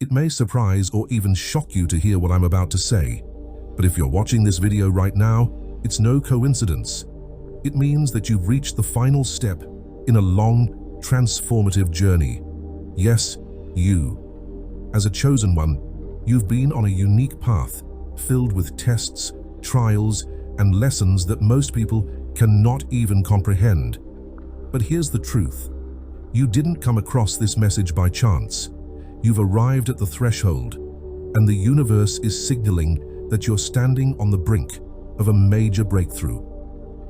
It may surprise or even shock you to hear what I'm about to say, but if you're watching this video right now, it's no coincidence. It means that you've reached the final step in a long, transformative journey. Yes, you. As a chosen one, you've been on a unique path, filled with tests, trials, and lessons that most people cannot even comprehend. But here's the truth. You didn't come across this message by chance. You've arrived at the threshold, and the universe is signaling that you're standing on the brink of a major breakthrough.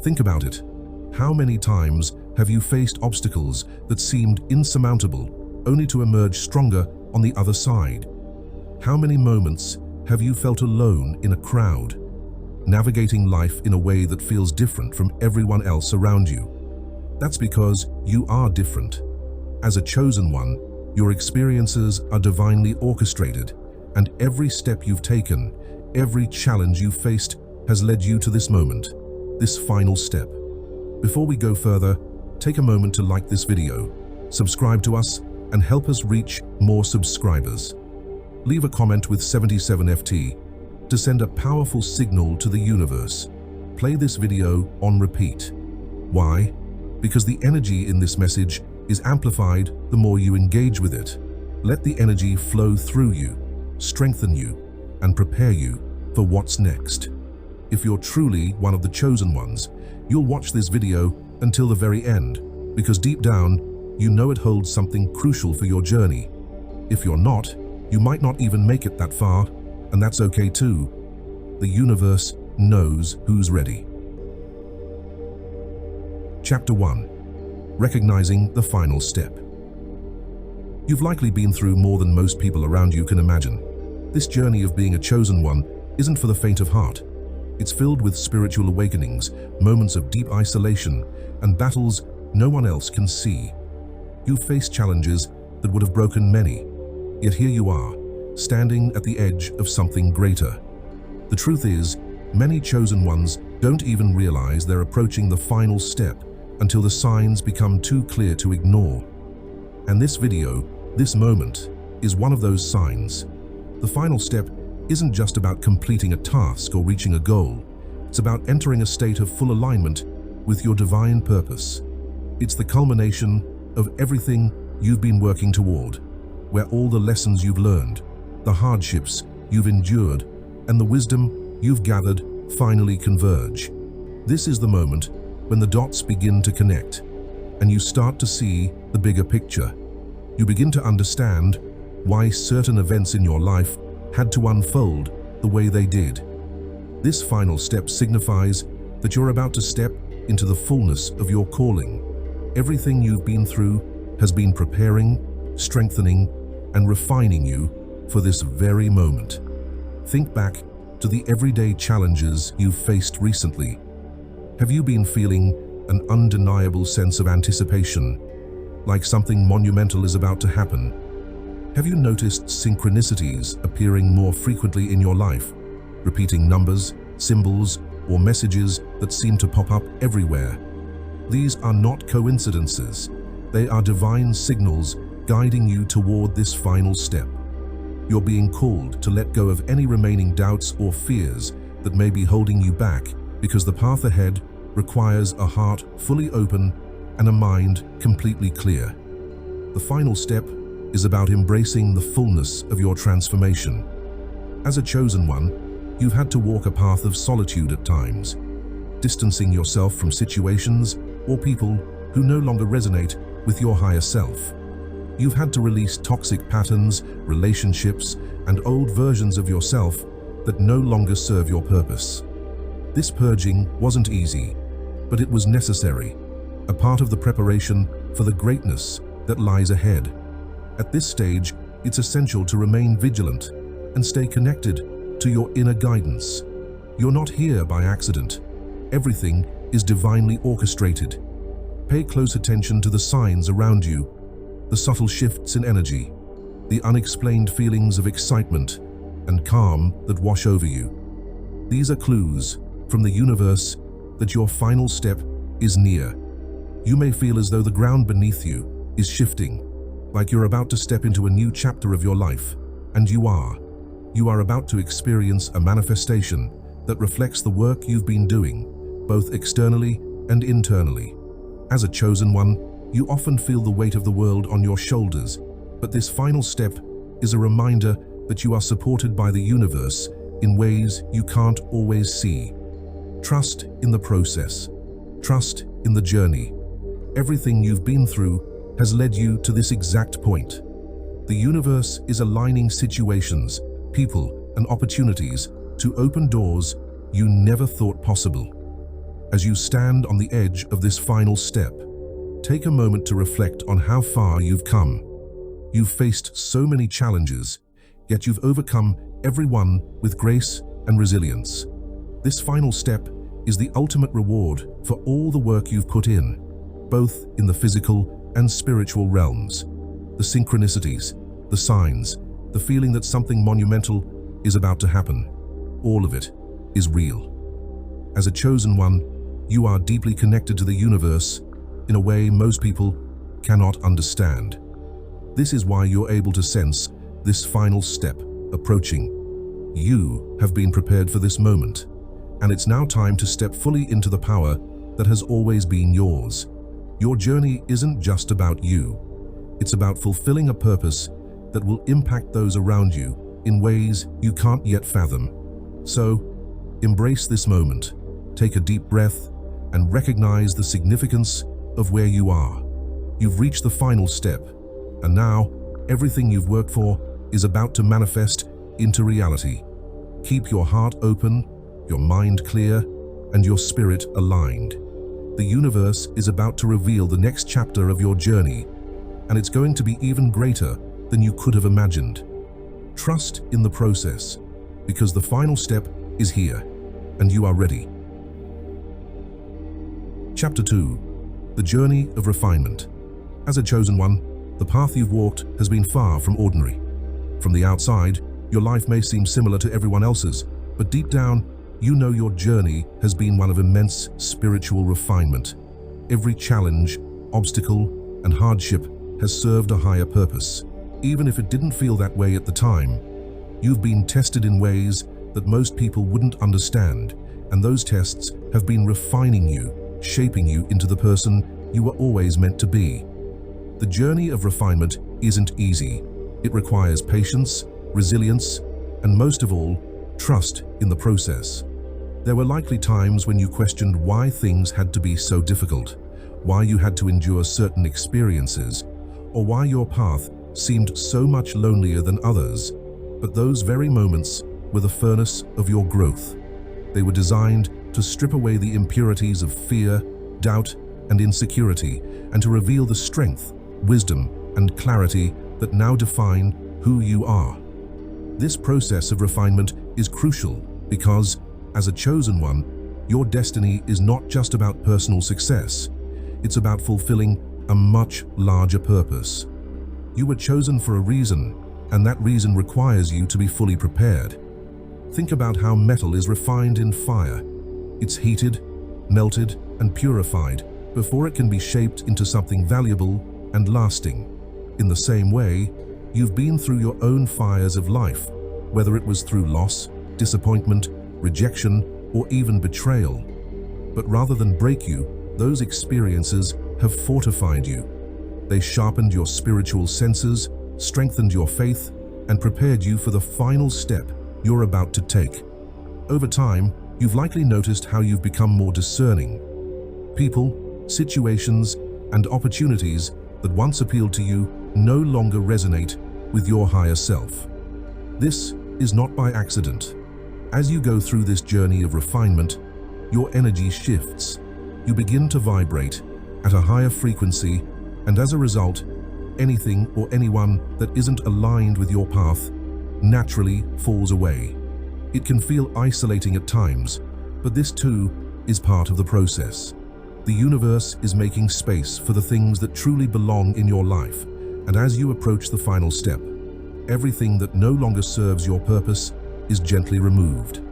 Think about it. How many times have you faced obstacles that seemed insurmountable, only to emerge stronger on the other side? How many moments have you felt alone in a crowd, navigating life in a way that feels different from everyone else around you? That's because you are different. As a chosen one, your experiences are divinely orchestrated, and every step you've taken, every challenge you've faced has led you to this moment, this final step. Before we go further, take a moment to like this video, subscribe to us, and help us reach more subscribers. Leave a comment with 77FT to send a powerful signal to the universe. Play this video on repeat. Why? Because the energy in this message is amplified the more you engage with it. Let the energy flow through you, strengthen you, and prepare you for what's next. If you're truly one of the chosen ones, you'll watch this video until the very end, because deep down, you know it holds something crucial for your journey. If you're not, you might not even make it that far, and that's okay too. The universe knows who's ready. Chapter 1. Recognizing the final step. You've likely been through more than most people around you can imagine. This journey of being a chosen one isn't for the faint of heart. It's filled with spiritual awakenings, moments of deep isolation, and battles no one else can see. You've faced challenges that would have broken many, yet here you are, standing at the edge of something greater. The truth is, many chosen ones don't even realize they're approaching the final step until the signs become too clear to ignore. And this video, this moment, is one of those signs. The final step isn't just about completing a task or reaching a goal. It's about entering a state of full alignment with your divine purpose. It's the culmination of everything you've been working toward, where all the lessons you've learned, the hardships you've endured, and the wisdom you've gathered finally converge. This is the moment when the dots begin to connect, and you start to see the bigger picture. You begin to understand why certain events in your life had to unfold the way they did. This final step signifies that you're about to step into the fullness of your calling. Everything you've been through has been preparing, strengthening, and refining you for this very moment. Think back to the everyday challenges you've faced recently. Have you been feeling an undeniable sense of anticipation, like something monumental is about to happen? Have you noticed synchronicities appearing more frequently in your life, repeating numbers, symbols, or messages that seem to pop up everywhere? These are not coincidences. They are divine signals guiding you toward this final step. You're being called to let go of any remaining doubts or fears that may be holding you back, because the path ahead requires a heart fully open and a mind completely clear. The final step is about embracing the fullness of your transformation. As a chosen one, you've had to walk a path of solitude at times, distancing yourself from situations or people who no longer resonate with your higher self. You've had to release toxic patterns, relationships, and old versions of yourself that no longer serve your purpose. This purging wasn't easy, but it was necessary, a part of the preparation for the greatness that lies ahead. At this stage, it's essential to remain vigilant and stay connected to your inner guidance. You're not here by accident. Everything is divinely orchestrated. Pay close attention to the signs around you, the subtle shifts in energy, the unexplained feelings of excitement and calm that wash over you. These are clues from the universe that your final step is near. You may feel as though the ground beneath you is shifting, like you're about to step into a new chapter of your life. And you are. You are about to experience a manifestation that reflects the work you've been doing, both externally and internally. As a chosen one, you often feel the weight of the world on your shoulders, but this final step is a reminder that you are supported by the universe in ways you can't always see. Trust in the process. Trust in the journey. Everything you've been through has led you to this exact point. The universe is aligning situations, people, and opportunities to open doors you never thought possible. As you stand on the edge of this final step, take a moment to reflect on how far you've come. You've faced so many challenges, yet you've overcome every one with grace and resilience. This final step is the ultimate reward for all the work you've put in, both in the physical and spiritual realms. The synchronicities, the signs, the feeling that something monumental is about to happen, all of it is real. As a chosen one, you are deeply connected to the universe in a way most people cannot understand. This is why you're able to sense this final step approaching. You have been prepared for this moment, and it's now time to step fully into the power that has always been yours. Your journey isn't just about you. It's about fulfilling a purpose that will impact those around you in ways you can't yet fathom. So, embrace this moment, take a deep breath, and recognize the significance of where you are. You've reached the final step, and now everything you've worked for is about to manifest into reality. Keep your heart open, your mind clear, and your spirit aligned. The universe is about to reveal the next chapter of your journey, and it's going to be even greater than you could have imagined. Trust in the process, because the final step is here, and you are ready. Chapter 2. The Journey of Refinement. As a chosen one, the path you've walked has been far from ordinary. From the outside, your life may seem similar to everyone else's, but deep down, you know your journey has been one of immense spiritual refinement. Every challenge, obstacle, and hardship has served a higher purpose. Even if it didn't feel that way at the time, you've been tested in ways that most people wouldn't understand, and those tests have been refining you, shaping you into the person you were always meant to be. The journey of refinement isn't easy. It requires patience, resilience, and most of all, trust in the process. There were likely times when you questioned why things had to be so difficult, why you had to endure certain experiences, or why your path seemed so much lonelier than others. But those very moments were the furnace of your growth. They were designed to strip away the impurities of fear, doubt, and insecurity, and to reveal the strength, wisdom, and clarity that now define who you are. This process of refinement is crucial because, as a chosen one, your destiny is not just about personal success. It's about fulfilling a much larger purpose. You were chosen for a reason, and that reason requires you to be fully prepared. Think about how metal is refined in fire. It's heated, melted, and purified before it can be shaped into something valuable and lasting. In the same way, you've been through your own fires of life, whether it was through loss, disappointment, rejection, or even betrayal. But rather than break you, those experiences have fortified you. They sharpened your spiritual senses, strengthened your faith, and prepared you for the final step you're about to take. Over time, you've likely noticed how you've become more discerning. People, situations, and opportunities that once appealed to you no longer resonate with your higher self. This is not by accident. As you go through this journey of refinement, your energy shifts. You begin to vibrate at a higher frequency, and as a result, anything or anyone that isn't aligned with your path naturally falls away. It can feel isolating at times, but this too is part of the process. The universe is making space for the things that truly belong in your life, and as you approach the final step, everything that no longer serves your purpose is gently removed.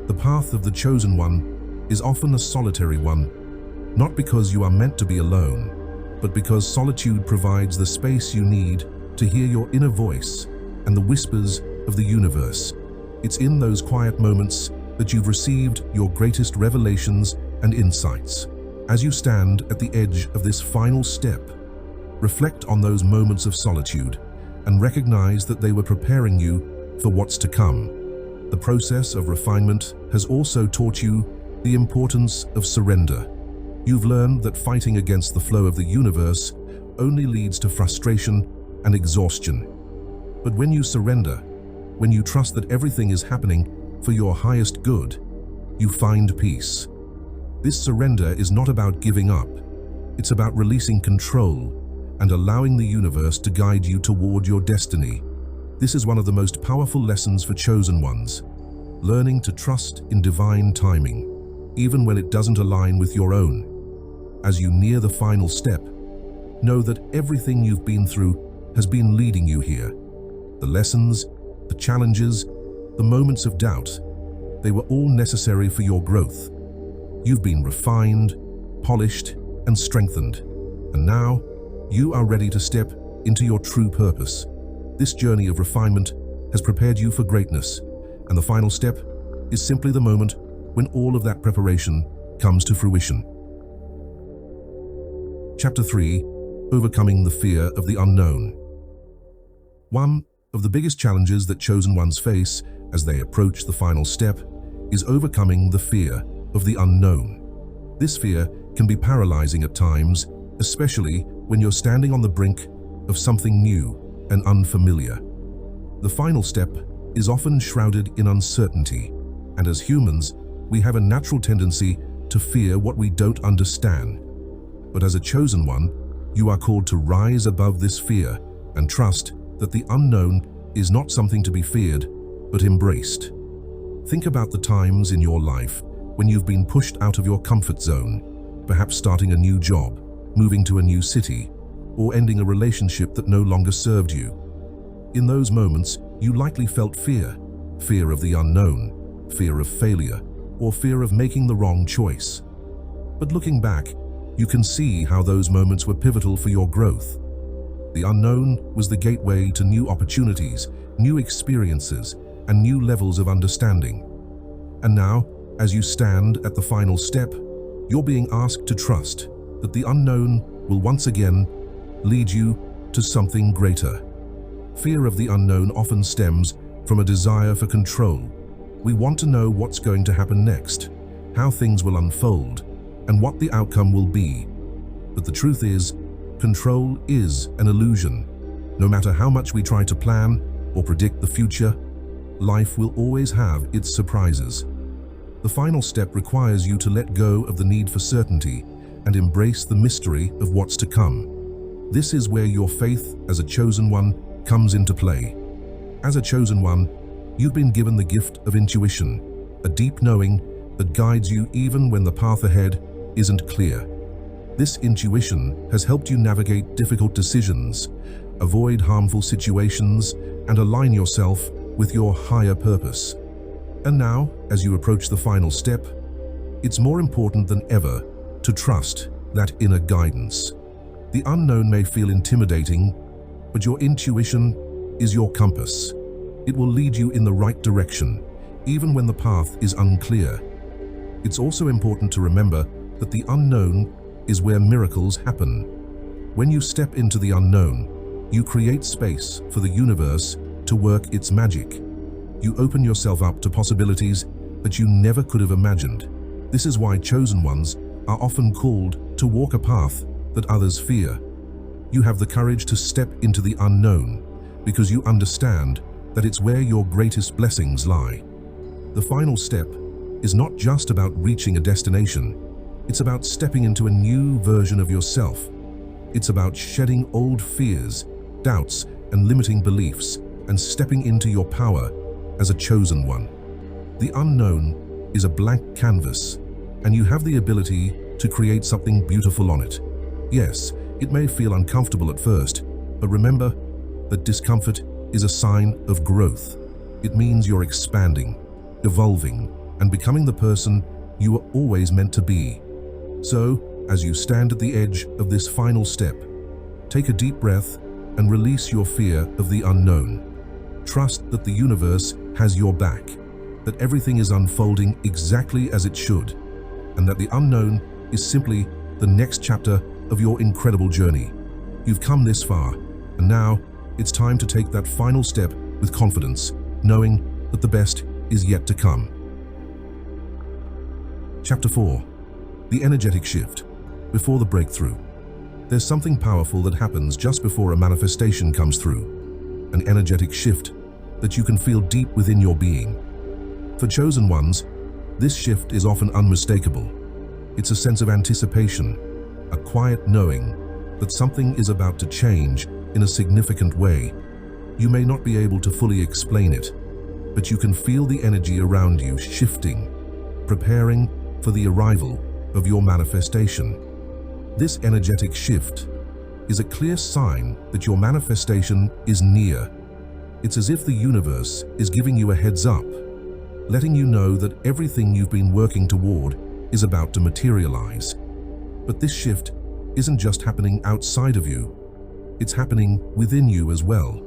The path of the chosen one is often a solitary one, not because you are meant to be alone, but because solitude provides the space you need to hear your inner voice and the whispers of the universe. It's in those quiet moments that you've received your greatest revelations and insights. As you stand at the edge of this final step, reflect on those moments of solitude and recognize that they were preparing you for what's to come. The process of refinement has also taught you the importance of surrender. You've learned that fighting against the flow of the universe only leads to frustration and exhaustion. But when you surrender, when you trust that everything is happening for your highest good, you find peace. This surrender is not about giving up. It's about releasing control and allowing the universe to guide you toward your destiny. This is one of the most powerful lessons for chosen ones, learning to trust in divine timing, even when it doesn't align with your own. As you near the final step, know that everything you've been through has been leading you here. The lessons, the challenges, the moments of doubt, they were all necessary for your growth. You've been refined, polished, and strengthened, and now you are ready to step into your true purpose. This journey of refinement has prepared you for greatness, and the final step is simply the moment when all of that preparation comes to fruition. Chapter 3: Overcoming the Fear of the Unknown. One of the biggest challenges that chosen ones face as they approach the final step is overcoming the fear of the unknown. This fear can be paralyzing at times, especially when you're standing on the brink of something new and unfamiliar. The final step is often shrouded in uncertainty, and as humans, we have a natural tendency to fear what we don't understand. But as a chosen one, you are called to rise above this fear and trust that the unknown is not something to be feared, but embraced. Think about the times in your life when you've been pushed out of your comfort zone, perhaps starting a new job, moving to a new city, or ending a relationship that no longer served you. In those moments, you likely felt fear of the unknown, fear of failure, or fear of making the wrong choice. But looking back, you can see how those moments were pivotal for your growth. The unknown was the gateway to new opportunities, new experiences, and new levels of understanding. And now, as you stand at the final step, you're being asked to trust that the unknown will once again lead you to something greater. Fear of the unknown often stems from a desire for control. We want to know what's going to happen next, how things will unfold, and what the outcome will be. But the truth is, control is an illusion. No matter how much we try to plan or predict the future, life will always have its surprises. The final step requires you to let go of the need for certainty and embrace the mystery of what's to come. This is where your faith as a chosen one comes into play. As a chosen one, you've been given the gift of intuition, a deep knowing that guides you even when the path ahead isn't clear. This intuition has helped you navigate difficult decisions, avoid harmful situations, and align yourself with your higher purpose. And now, as you approach the final step, it's more important than ever to trust that inner guidance. The unknown may feel intimidating, but your intuition is your compass. It will lead you in the right direction, even when the path is unclear. It's also important to remember that the unknown is where miracles happen. When you step into the unknown, you create space for the universe to work its magic. You open yourself up to possibilities that you never could have imagined. This is why chosen ones are often called to walk a path that others fear. You have the courage to step into the unknown because you understand that it's where your greatest blessings lie. The final step is not just about reaching a destination. It's about stepping into a new version of yourself. It's about shedding old fears, doubts, and limiting beliefs and stepping into your power as a chosen one. The unknown is a blank canvas, and you have the ability to create something beautiful on it. Yes, it may feel uncomfortable at first, but remember that discomfort is a sign of growth. It means you're expanding, evolving, and becoming the person you were always meant to be. So, as you stand at the edge of this final step, take a deep breath and release your fear of the unknown. Trust that the universe has your back, that everything is unfolding exactly as it should, and that the unknown is simply the next chapter of your incredible journey. You've come this far, and now it's time to take that final step with confidence, knowing that the best is yet to come. Chapter 4. The energetic shift. Before the breakthrough. There's something powerful that happens just before a manifestation comes through. An energetic shift that you can feel deep within your being. For chosen ones, this shift is often unmistakable. It's a sense of anticipation, a quiet knowing that something is about to change in a significant way. You may not be able to fully explain it, but you can feel the energy around you shifting, preparing for the arrival of your manifestation. This energetic shift is a clear sign that your manifestation is near. It's as if the universe is giving you a heads up, letting you know that everything you've been working toward is about to materialize. But this shift isn't just happening outside of you, it's happening within you as well.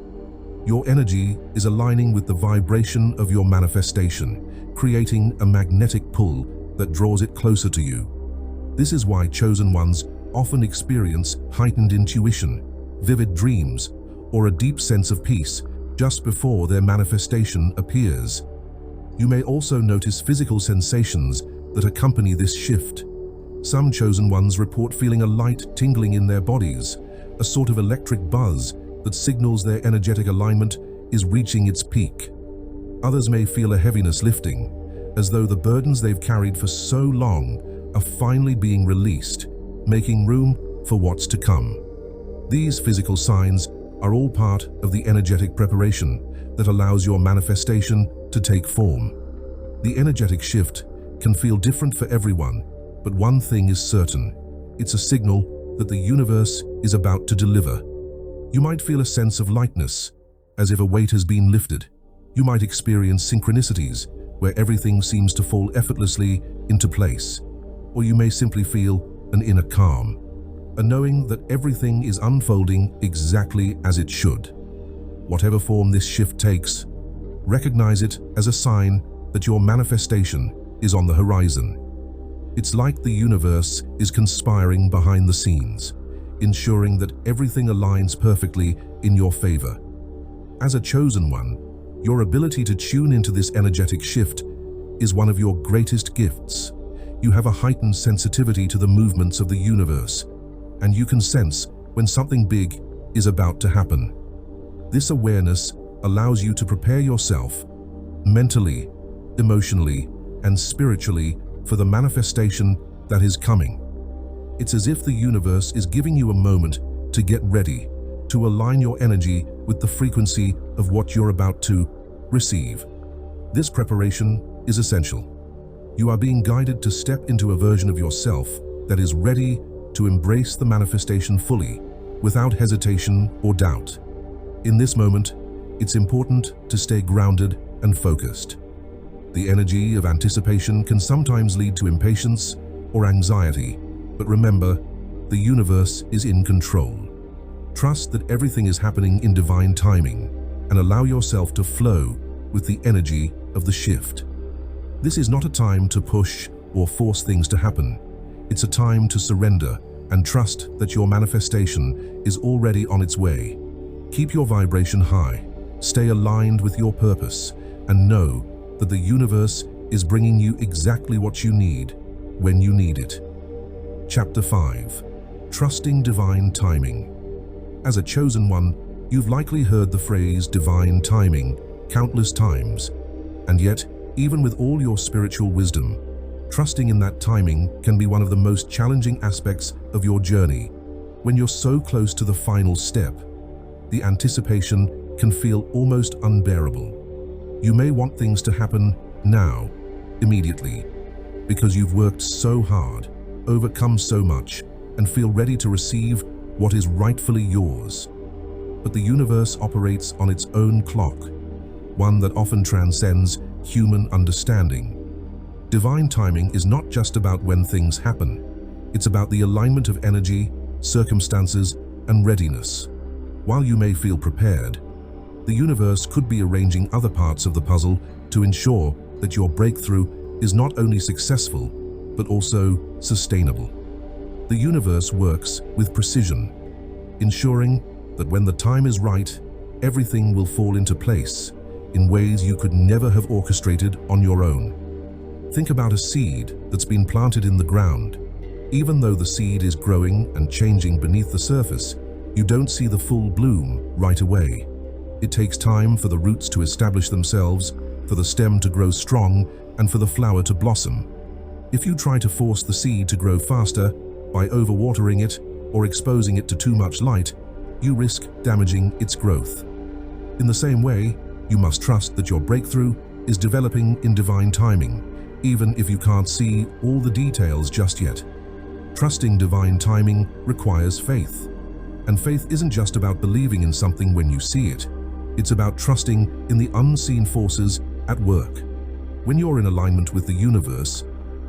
Your energy is aligning with the vibration of your manifestation, creating a magnetic pull that draws it closer to you. This is why chosen ones often experience heightened intuition, vivid dreams, or a deep sense of peace just before their manifestation appears. You may also notice physical sensations that accompany this shift. Some chosen ones report feeling a light tingling in their bodies, a sort of electric buzz that signals their energetic alignment is reaching its peak. Others may feel a heaviness lifting, as though the burdens they've carried for so long are finally being released, making room for what's to come. These physical signs are all part of the energetic preparation that allows your manifestation to take form. The energetic shift can feel different for everyone, but one thing is certain: it's a signal that the universe is about to deliver. You might feel a sense of lightness, as if a weight has been lifted. You might experience synchronicities, where everything seems to fall effortlessly into place. Or you may simply feel an inner calm, a knowing that everything is unfolding exactly as it should. Whatever form this shift takes, recognize it as a sign that your manifestation is on the horizon. It's like the universe is conspiring behind the scenes, ensuring that everything aligns perfectly in your favor. As a chosen one, your ability to tune into this energetic shift is one of your greatest gifts. You have a heightened sensitivity to the movements of the universe, and you can sense when something big is about to happen. This awareness allows you to prepare yourself mentally, emotionally, and spiritually for the manifestation that is coming. It's as if the universe is giving you a moment to get ready, to align your energy with the frequency of what you're about to receive. This preparation is essential. You are being guided to step into a version of yourself that is ready to embrace the manifestation fully, without hesitation or doubt. In this moment, it's important to stay grounded and focused. The energy of anticipation can sometimes lead to impatience or anxiety, but remember, the universe is in control. Trust that everything is happening in divine timing, and allow yourself to flow with the energy of the shift. This is not a time to push or force things to happen. It's a time to surrender and trust that your manifestation is already on its way. Keep your vibration high, stay aligned with your purpose, and know that the universe is bringing you exactly what you need when you need it. Chapter 5. Trusting Divine Timing. As a chosen one, you've likely heard the phrase divine timing countless times, and yet, even with all your spiritual wisdom, trusting in that timing can be one of the most challenging aspects of your journey. When you're so close to the final step, the anticipation can feel almost unbearable. You may want things to happen now, immediately, because you've worked so hard, overcome so much, and feel ready to receive what is rightfully yours. But the universe operates on its own clock, one that often transcends human understanding. Divine timing is not just about when things happen. It's about the alignment of energy, circumstances, and readiness. While you may feel prepared, The universe could be arranging other parts of the puzzle to ensure that your breakthrough is not only successful, but also sustainable. The universe works with precision, ensuring that when the time is right, everything will fall into place in ways you could never have orchestrated on your own. Think about a seed that's been planted in the ground. Even though the seed is growing and changing beneath the surface, you don't see the full bloom right away. It takes time for the roots to establish themselves, for the stem to grow strong, and for the flower to blossom. If you try to force the seed to grow faster by overwatering it or exposing it to too much light, you risk damaging its growth. In the same way, you must trust that your breakthrough is developing in divine timing, even if you can't see all the details just yet. Trusting divine timing requires faith. And faith isn't just about believing in something when you see it. It's about trusting in the unseen forces at work. When you're in alignment with the universe,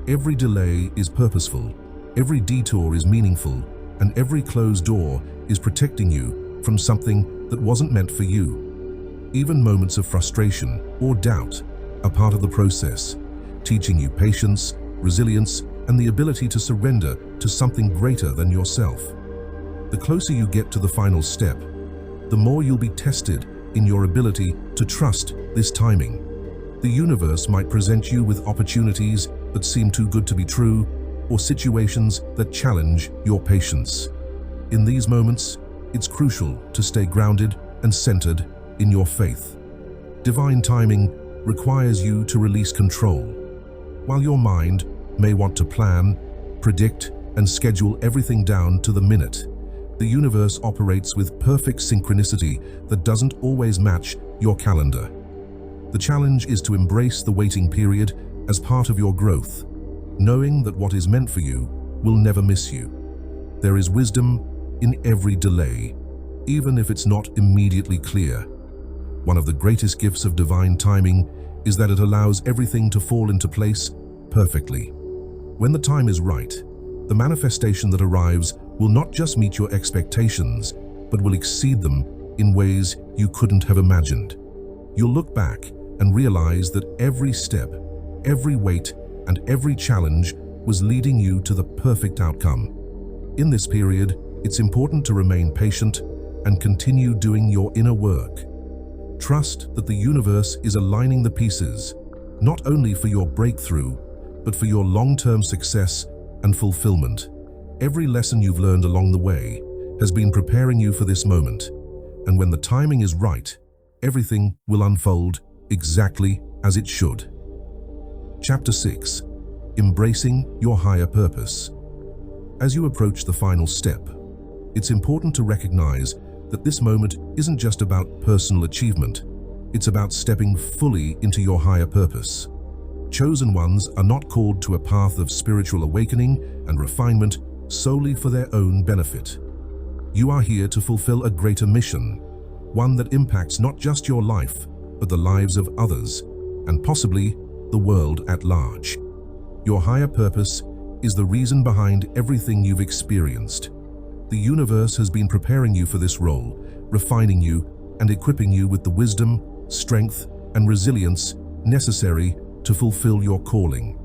every delay is purposeful, every detour is meaningful, and every closed door is protecting you from something that wasn't meant for you. Even moments of frustration or doubt are part of the process, teaching you patience, resilience, and the ability to surrender to something greater than yourself. The closer you get to the final step, the more you'll be tested in your ability to trust this timing. The universe might present you with opportunities that seem too good to be true, or situations that challenge your patience. In these moments, it's crucial to stay grounded and centered in your faith. Divine timing requires you to release control. While your mind may want to plan, predict, and schedule everything down to the minute, the universe operates with perfect synchronicity that doesn't always match your calendar. The challenge is to embrace the waiting period as part of your growth, knowing that what is meant for you will never miss you. There is wisdom in every delay, even if it's not immediately clear. One of the greatest gifts of divine timing is that it allows everything to fall into place perfectly. When the time is right, the manifestation that arrives will not just meet your expectations, but will exceed them in ways you couldn't have imagined. You'll look back and realize that every step, every wait, and every challenge was leading you to the perfect outcome. In this period, it's important to remain patient and continue doing your inner work. Trust that the universe is aligning the pieces, not only for your breakthrough, but for your long-term success and fulfillment. Every lesson you've learned along the way has been preparing you for this moment, and when the timing is right, everything will unfold exactly as it should. Chapter 6. Embracing your higher purpose. As you approach the final step, it's important to recognize that this moment isn't just about personal achievement, it's about stepping fully into your higher purpose. Chosen ones are not called to a path of spiritual awakening and refinement solely for their own benefit. You are here to fulfill a greater mission, one that impacts not just your life, but the lives of others, and possibly the world at large. Your higher purpose is the reason behind everything you've experienced. The universe has been preparing you for this role, refining you and equipping you with the wisdom, strength, and resilience necessary to fulfill your calling.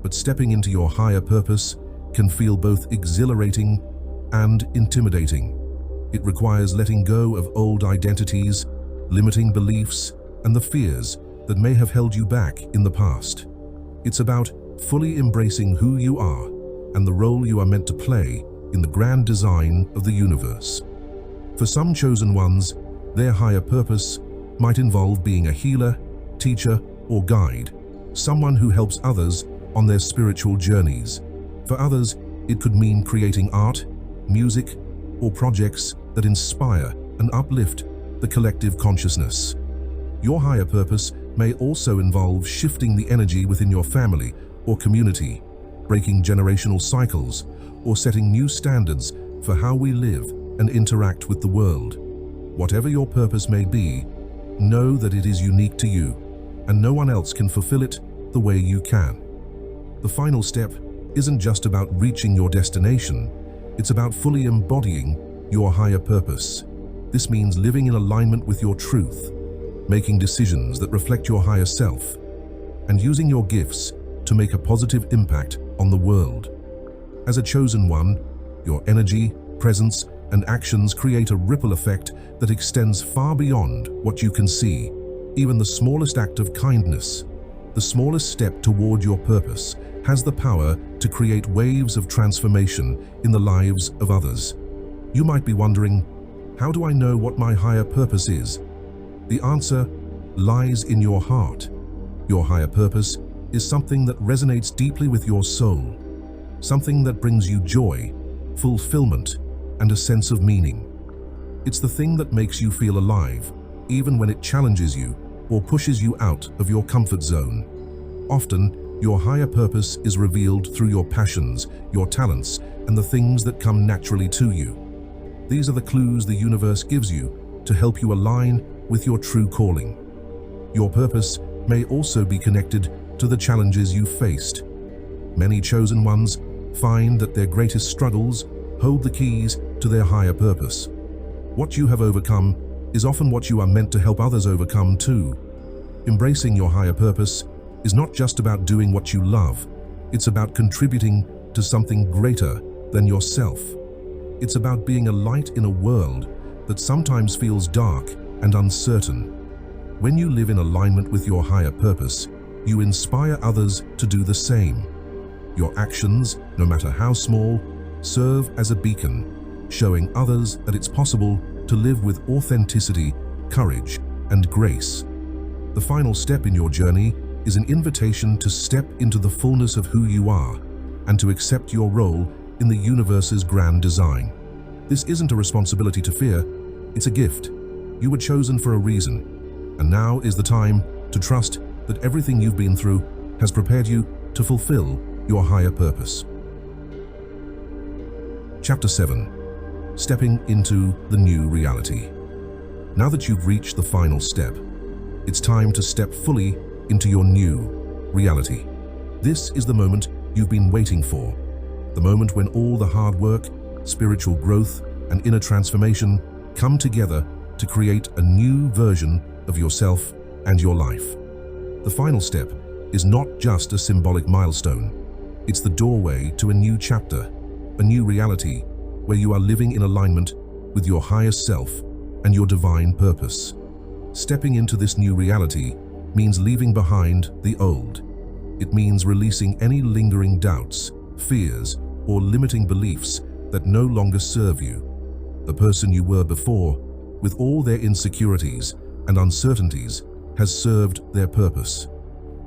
But stepping into your higher purpose can feel both exhilarating and intimidating. It requires letting go of old identities, limiting beliefs, and the fears that may have held you back in the past. It's about fully embracing who you are and the role you are meant to play in the grand design of the universe. For some chosen ones, their higher purpose might involve being a healer, teacher, or guide, someone who helps others on their spiritual journeys. For others, it could mean creating art, music, or projects that inspire and uplift the collective consciousness. Your higher purpose may also involve shifting the energy within your family or community, breaking generational cycles, or setting new standards for how we live and interact with the world. Whatever your purpose may be, know that it is unique to you, and no one else can fulfill it the way you can. The final step isn't just about reaching your destination, it's about fully embodying your higher purpose. This means living in alignment with your truth, making decisions that reflect your higher self, and using your gifts to make a positive impact on the world. As a chosen one, your energy, presence, and actions create a ripple effect that extends far beyond what you can see. Even the smallest act of kindness, the smallest step toward your purpose, has the power to create waves of transformation in the lives of others. You might be wondering, how do I know what my higher purpose is? The answer lies in your heart. Your higher purpose is something that resonates deeply with your soul, something that brings you joy, fulfillment, and a sense of meaning. It's the thing that makes you feel alive, even when it challenges you or pushes you out of your comfort zone. Often, your higher purpose is revealed through your passions, your talents, and the things that come naturally to you. These are the clues the universe gives you to help you align with your true calling. Your purpose may also be connected to the challenges you faced. Many chosen ones find that their greatest struggles hold the keys to their higher purpose. What you have overcome is often what you are meant to help others overcome too. Embracing your higher purpose is not just about doing what you love, it's about contributing to something greater than yourself. It's about being a light in a world that sometimes feels dark and uncertain. When you live in alignment with your higher purpose, you inspire others to do the same. Your actions, no matter how small, serve as a beacon, showing others that it's possible to live with authenticity, courage, and grace. The final step in your journey is an invitation to step into the fullness of who you are and to accept your role in the universe's grand design. This isn't a responsibility to fear, it's a gift. You were chosen for a reason, and now is the time to trust that everything you've been through has prepared you to fulfill your higher purpose. Chapter 7. Stepping into the new reality. Now that you've reached the final step, it's time to step fully into your new reality. This is the moment you've been waiting for, the moment when all the hard work, spiritual growth, and inner transformation come together to create a new version of yourself and your life. The final step is not just a symbolic milestone. It's the doorway to a new chapter, a new reality where you are living in alignment with your highest self and your divine purpose. Stepping into this new reality means leaving behind the old. It means releasing any lingering doubts, fears, or limiting beliefs that no longer serve you. The person you were before, with all their insecurities and uncertainties, has served their purpose.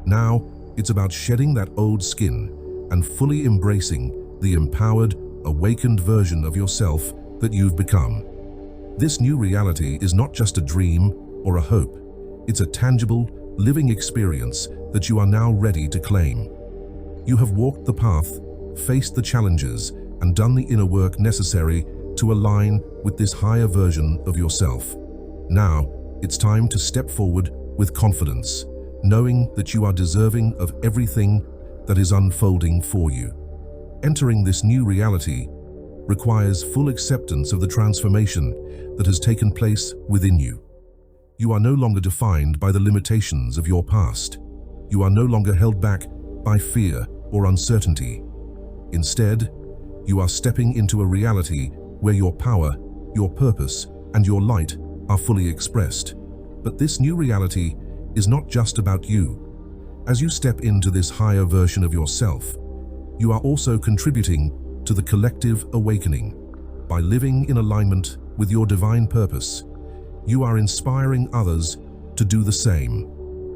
Now, it's about shedding that old skin and fully embracing the empowered, awakened version of yourself that you've become. This new reality is not just a dream or a hope. It's a tangible, living experience that you are now ready to claim. You have walked the path, faced the challenges, and done the inner work necessary to align with this higher version of yourself. Now, it's time to step forward with confidence, knowing that you are deserving of everything that is unfolding for you. Entering this new reality requires full acceptance of the transformation that has taken place within you. You are no longer defined by the limitations of your past. You are no longer held back by fear or uncertainty. Instead, you are stepping into a reality where your power, your purpose, and your light are fully expressed. But this new reality is not just about you. As you step into this higher version of yourself, you are also contributing to the collective awakening. By living in alignment with your divine purpose, you are inspiring others to do the same.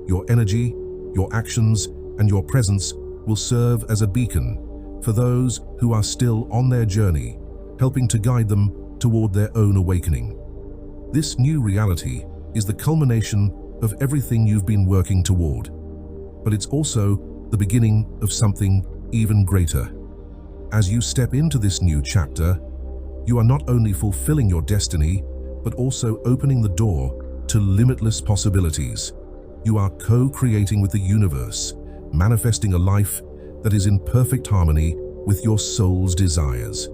Your energy, your actions, and your presence will serve as a beacon for those who are still on their journey, helping to guide them toward their own awakening. This new reality is the culmination of everything you've been working toward, but it's also the beginning of something even greater. As you step into this new chapter, you are not only fulfilling your destiny, but also opening the door to limitless possibilities. You are co-creating with the universe, manifesting a life that is in perfect harmony with your soul's desires.